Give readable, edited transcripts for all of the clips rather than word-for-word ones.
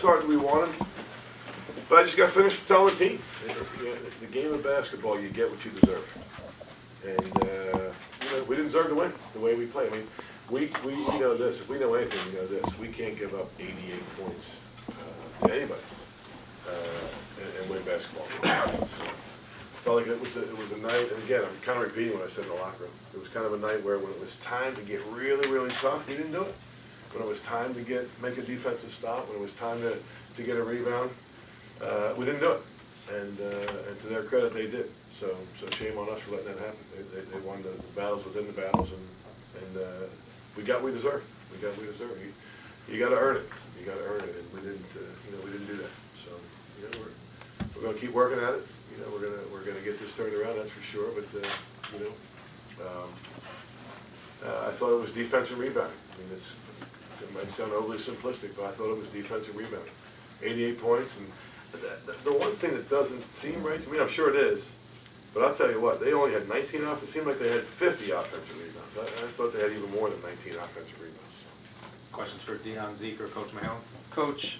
start that we wanted, but I just got finished telling the team, the game of basketball, you get what you deserve. And we didn't deserve to win the way we play. I mean, we know this. If we know anything, we know this. We can't give up 88 points to anybody and win basketball games. So, felt like it was a night, and again, I'm kind of repeating what I said in the locker room. It was kind of a night where when it was time to get really, really tough, we didn't do it. When it was time to make a defensive stop, when it was time to get a rebound, we didn't do it. And to their credit, they did. So shame on us for letting that happen. They won the battles within the battles, and we got what we deserved. We got what we deserved. You got to earn it. You got to earn it, and we didn't do that. So we're going to keep working at it. We're gonna get this turned around, that's for sure. But I thought it was defensive rebounding. I mean, it might sound overly simplistic, but I thought it was defensive rebounding. 88 points, and the one thing that doesn't seem right to me, I'm sure it is, but I'll tell you what, they only had 19 off. It seemed like they had 50 offensive rebounds. I thought they had even more than 19 offensive rebounds. Questions for Dion, Zeke, or Coach Mahale? Coach,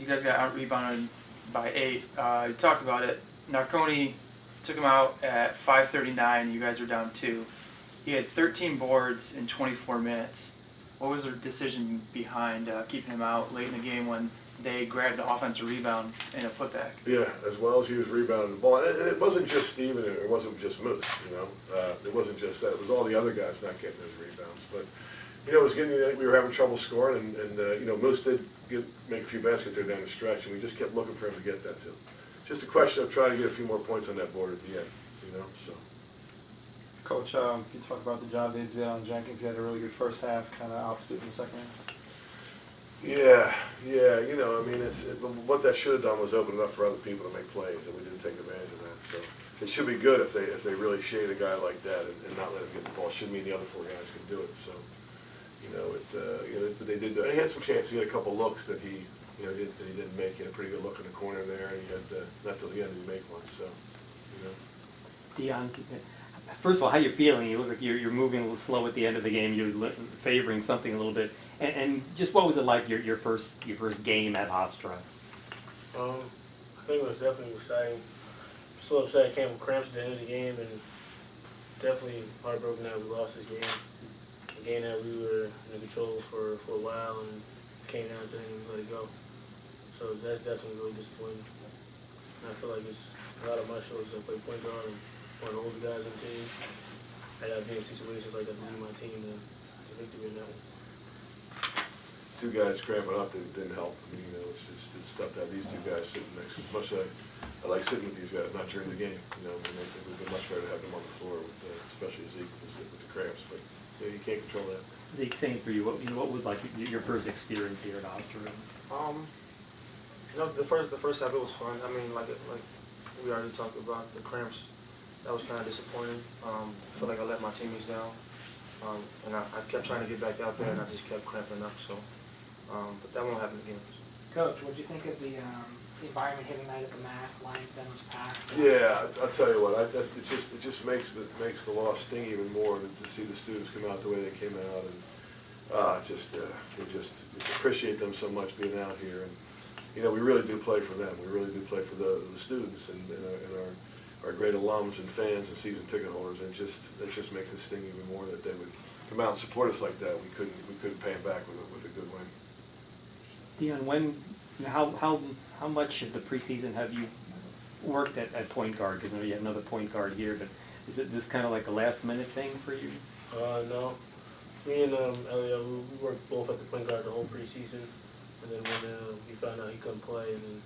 you guys got out-rebounded by 8. You talked about it. Narconi took him out at 5:39. You guys were down 2. He had 13 boards in 24 minutes. What was the decision behind keeping him out late in the game when they grabbed the offensive rebound in a putback? Yeah, as well as he was rebounding the ball. And it wasn't just Steven, it wasn't just Moose, It wasn't just that. It was all the other guys not getting those rebounds. But, it was getting, we were having trouble scoring, and Moose did make a few baskets there down the stretch, and we just kept looking for him to get that, too. Just a question of trying to get a few more points on that board at the end, so. Coach, you talk about the job they did on Jenkins. He had a really good first half, kind of opposite in the second half. Yeah, I mean, what that should have done was open it up for other people to make plays, and we didn't take advantage of that. So it should be good if they really shade a guy like that and not let him get the ball. It shouldn't mean the other 4 guys can do it. So, but they did. He had some chances. He had a couple looks that he didn't make. He had a pretty good look in the corner there, and he had not till the end did he make one. So, Dion, first of all, how you feeling? You look like you're moving a little slow at the end of the game. You're favoring something a little bit, and just what was it like your first game at Hofstra? I think it was definitely exciting. So upset I came with cramps at the end of the game, and definitely heartbroken that we lost this game. A game that we were in control for a while, and came down to it and let it go. So that's definitely really disappointing. And I feel like it's a lot of my shoulders. I play point guard and one of the older guys on the team. I got to be in situations like that to lead my team to victory in that one. 2 guys cramping up didn't help. I mean, it's tough to have these 2 guys sitting next to us. Much I like sitting with these guys, not during the game. I think it would be much better to have them on the floor, especially Zeke with the cramps. But you can't control that. Zeke, same for you. What was like your first experience here at Hofstra? The first half it was fun. I mean, like we already talked about the cramps. That was kind of disappointing. I feel like I let my teammates down, and I kept trying to get back out there, and I just kept cramping up. So, but that won't happen again. Coach, what do you think of the environment here tonight at the MAC? Lions Den was packed. Yeah, I'll tell you what. It just makes the loss sting even more to see the students come out the way they came out, and we just appreciate them so much being out here. And we really do play for them. We really do play for the students and our great alums and fans and season ticket holders. And it just makes it sting even more that they would come out and support us like that. We couldn't pay them back with a good win. Dion, how much of the preseason have you worked at point guard? Because you have another point guard here, but is it this kind of like a last-minute thing for you? No. Me and Elliot, we worked both at the point guard the whole preseason, and then when we found out he couldn't play, and then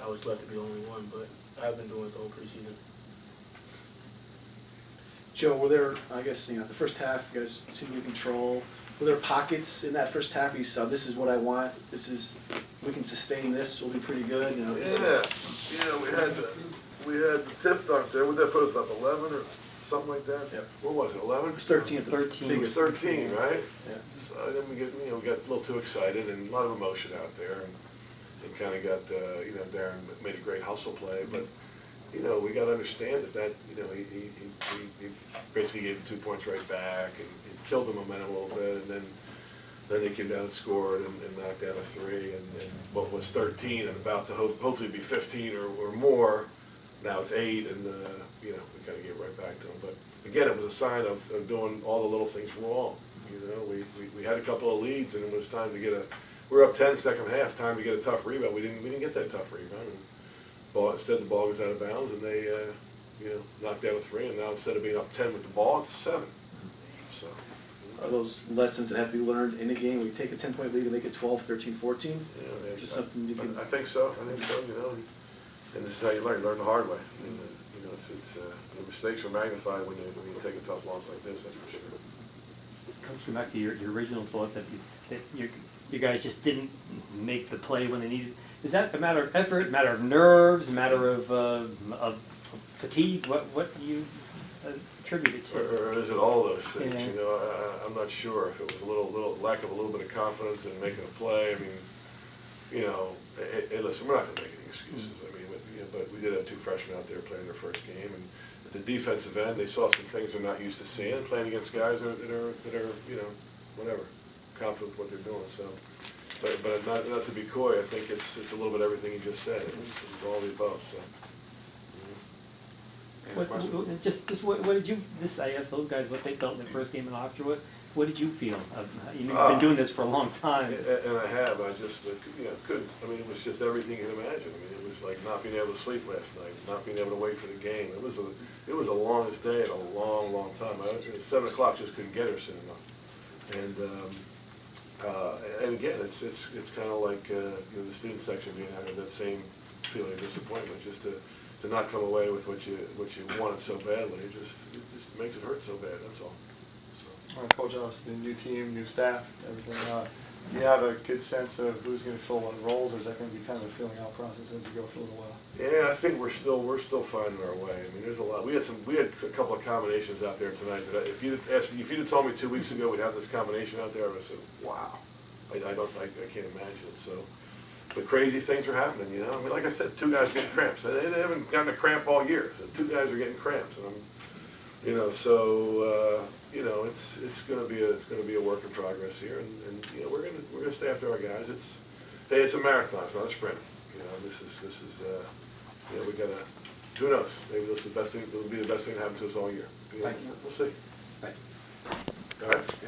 I was left to be the only one. But I've been doing it the whole preseason. Joe, were there, I guess, the first half, you guys seemed to control. Were there pockets in that first half where you saw, this is what I want, we can sustain this, we'll be pretty good? We had the tip dunk there. Would that put us up 11 or something like that? Yep. What was it, 11? It was 13. 13. It was 13, right? Yeah. So then we got a little too excited and a lot of emotion out there, and kind of got, Darren made a great hustle play, but we got to understand that he basically gave him 2 points right back and killed the momentum a little bit, and then Then they came down and scored and knocked down a 3, and what was 13 and about to hopefully be 15 or more, now it's 8, and you know, we kind of gave it right back to them. But again, it was a sign of doing all the little things wrong. You know, we had a couple of leads, and it was time to get we were up 10 second half, time to get a tough rebound. We didn't get that tough rebound. And instead, the ball was out of bounds, and they you know, knocked down a 3, and now instead of being up 10 with the ball, it's 7. So. Are those lessons that have to be learned in a game? We take a 10-point lead and make it 12, 13, 14? Yeah, Just something you can... I think so. I think so, you know. And this is how you learn. Learn the hard way. And, you know, the mistakes are magnified when you take a tough loss like this, that's for sure. Comes back to your original thought that you guys just didn't make the play when they needed. Is that a matter of effort, a matter of nerves, a matter of fatigue? What do you attribute it to? Or is it all those things? Yeah. You know, I'm not sure if it was a little lack of a little bit of confidence in making a play. I mean, you know, listen, we're not going to make any excuses. I mean, you know, but we did have 2 freshmen out there playing their first game, and at the defensive end, they saw some things they're not used to seeing, playing against guys that are you know, whatever, confident with what they're doing. So, but not to be coy, I think it's a little bit everything you just said. It was all the above. So. What did you? I asked those guys what they felt in their first game in Hofstra. What did you feel? You've been doing this for a long time. And I have. I just, you know, couldn't. I mean, it was just everything you can imagine. I mean, it was like not being able to sleep last night, not being able to wait for the game. It was the longest day in a long time. 7 o'clock just couldn't get her soon enough. And again, it's kind of like you know, the student section being having that same feeling of disappointment, just to not come away with what you wanted so badly. It just makes it hurt so bad. That's all. All right, Coach, obviously, the new team, new staff, everything. Do you have a good sense of who's going to fill what roles, or is that going to be kind of a filling out process as you go for a little while? Yeah, I think we're still finding our way. I mean, there's a lot. We had a couple of combinations out there tonight that if you'd have told me 2 weeks ago we'd have this combination out there, I would have said, wow. I can't imagine it. So, but crazy things are happening. You know, I mean, like I said, 2 guys getting cramps. They haven't gotten a cramp all year. So 2 guys are getting cramps, and you know, so you know, it's going to be a work in progress here, and you know, we're gonna stay after our guys. It's a marathon, it's not a sprint. You know, this is you know, we gotta. Who knows? Maybe this is the best thing. It'll be the best thing to happen to us all year. You know, Thank you. We'll see. Thank you. All right.